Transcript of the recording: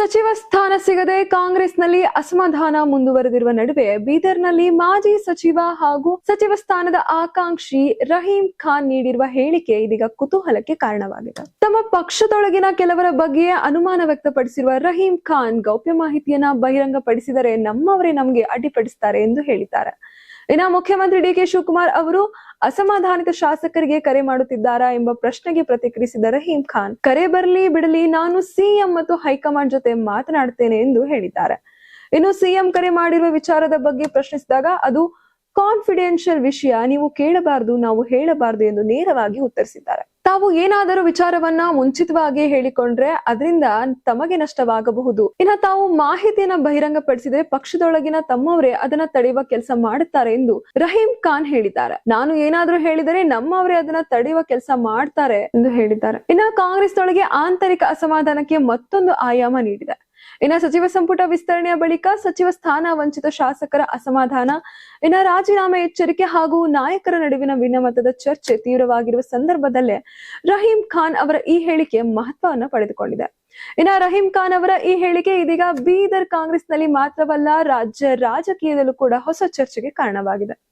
ಸಚಿವ ಸ್ಥಾನ ಸಿಗದೆ ಕಾಂಗ್ರೆಸ್ನಲ್ಲಿ ಅಸಮಾಧಾನ ಮುಂದುವರೆದಿರುವ ನಡುವೆ ಬೀದರ್ನಲ್ಲಿ ಮಾಜಿ ಸಚಿವ ಹಾಗೂ ಸಚಿವ ಸ್ಥಾನದ ಆಕಾಂಕ್ಷಿ ರಹೀಂ ಖಾನ್ ನೀಡಿರುವ ಹೇಳಿಕೆ ಇದೀಗ ಕುತೂಹಲಕ್ಕೆ ಕಾರಣವಾಗಿದೆ. ತಮ್ಮ ಪಕ್ಷದೊಳಗಿನ ಕೆಲವರ ಬಗ್ಗೆ ಅನುಮಾನ ವ್ಯಕ್ತಪಡಿಸಿರುವ ರಹೀಂ ಖಾನ್ ಗೌಪ್ಯ ಮಾಹಿತಿಯನ್ನ ಬಹಿರಂಗಪಡಿಸಿದರೆ ನಮ್ಮವರೇ ನಮಗೆ ಅಡ್ಡಿಪಡಿಸುತ್ತಾರೆ ಎಂದು ಹೇಳಿದ್ದಾರೆ. ಇನ್ನು ಮುಖ್ಯಮಂತ್ರಿ ಡಿ.ಕೆ. ಶಿವಕುಮಾರ್ ಅವರು ಅಸಮಾಧಾನಿತ ಶಾಸಕರಿಗೆ ಕರೆ ಮಾಡುತ್ತಿದ್ದಾರಾ ಎಂಬ ಪ್ರಶ್ನೆಗೆ ಪ್ರತಿಕ್ರಿಯಿಸಿದ ರಹೀಂ ಖಾನ್, ಕರೆ ಬರಲಿ ಬಿಡಲಿ, ನಾನು ಸಿಎಂ ಮತ್ತು ಹೈಕಮಾಂಡ್ ಜೊತೆ ಮಾತನಾಡುತ್ತೇನೆ ಎಂದು ಹೇಳಿದ್ದಾರೆ. ಇನ್ನು ಸಿಎಂ ಕರೆ ಮಾಡಿರುವ ವಿಚಾರದ ಬಗ್ಗೆ ಪ್ರಶ್ನಿಸಿದಾಗ ಅದು ಕಾನ್ಫಿಡೆನ್ಷಿಯಲ್ ವಿಷಯ, ನೀವು ಕೇಳಬಾರದು, ನಾವು ಹೇಳಬಾರದು ಎಂದು ನೇರವಾಗಿ ಉತ್ತರಿಸಿದ್ದಾರೆ. ತಾವು ಏನಾದರೂ ವಿಚಾರವನ್ನ ಮುಂಚಿತವಾಗಿ ಹೇಳಿಕೊಂಡ್ರೆ ಅದರಿಂದ ತಮಗೆ ನಷ್ಟವಾಗಬಹುದು. ಇನ್ನು ತಾವು ಮಾಹಿತಿಯನ್ನ ಬಹಿರಂಗಪಡಿಸಿದ್ರೆ ಪಕ್ಷದೊಳಗಿನ ತಮ್ಮವರೇ ಅದನ್ನ ತಡೆಯುವ ಕೆಲಸ ಮಾಡುತ್ತಾರೆ ಎಂದು ರಹೀಂ ಖಾನ್ ಹೇಳಿದ್ದಾರೆ. ನಾನು ಏನಾದ್ರೂ ಹೇಳಿದರೆ ನಮ್ಮವರೇ ಅದನ್ನ ತಡೆಯುವ ಕೆಲಸ ಮಾಡ್ತಾರೆ ಎಂದು ಹೇಳಿದ್ದಾರೆ. ಇನ್ನು ಕಾಂಗ್ರೆಸ್ನೊಳಗೆ ಆಂತರಿಕ ಅಸಮಾಧಾನಕ್ಕೆ ಮತ್ತೊಂದು ಆಯಾಮ ನೀಡಿದೆ. ಇನ್ನು ಸಚಿವ ಸಂಪುಟ ವಿಸ್ತರಣೆಯ ಬಳಿಕ ಸಚಿವ ಸ್ಥಾನ ವಂಚಿತ ಶಾಸಕರ ಅಸಮಾಧಾನ, ಇನ್ನು ರಾಜೀನಾಮೆ ಎಚ್ಚರಿಕೆ ಹಾಗೂ ನಾಯಕರ ನಡುವಿನ ಭಿನ್ನಮತದ ಚರ್ಚೆ ತೀವ್ರವಾಗಿರುವ ಸಂದರ್ಭದಲ್ಲೇ ರಹೀಂ ಖಾನ್ ಅವರ ಈ ಹೇಳಿಕೆ ಮಹತ್ವವನ್ನು ಪಡೆದುಕೊಂಡಿದೆ. ಇನ್ನು ರಹೀಂ ಖಾನ್ ಅವರ ಈ ಹೇಳಿಕೆ ಇದೀಗ ಬೀದರ್ ಕಾಂಗ್ರೆಸ್ನಲ್ಲಿ ಮಾತ್ರವಲ್ಲ, ರಾಜ್ಯ ರಾಜಕೀಯದಲ್ಲೂ ಕೂಡ ಹೊಸ ಚರ್ಚೆಗೆ ಕಾರಣವಾಗಿದೆ.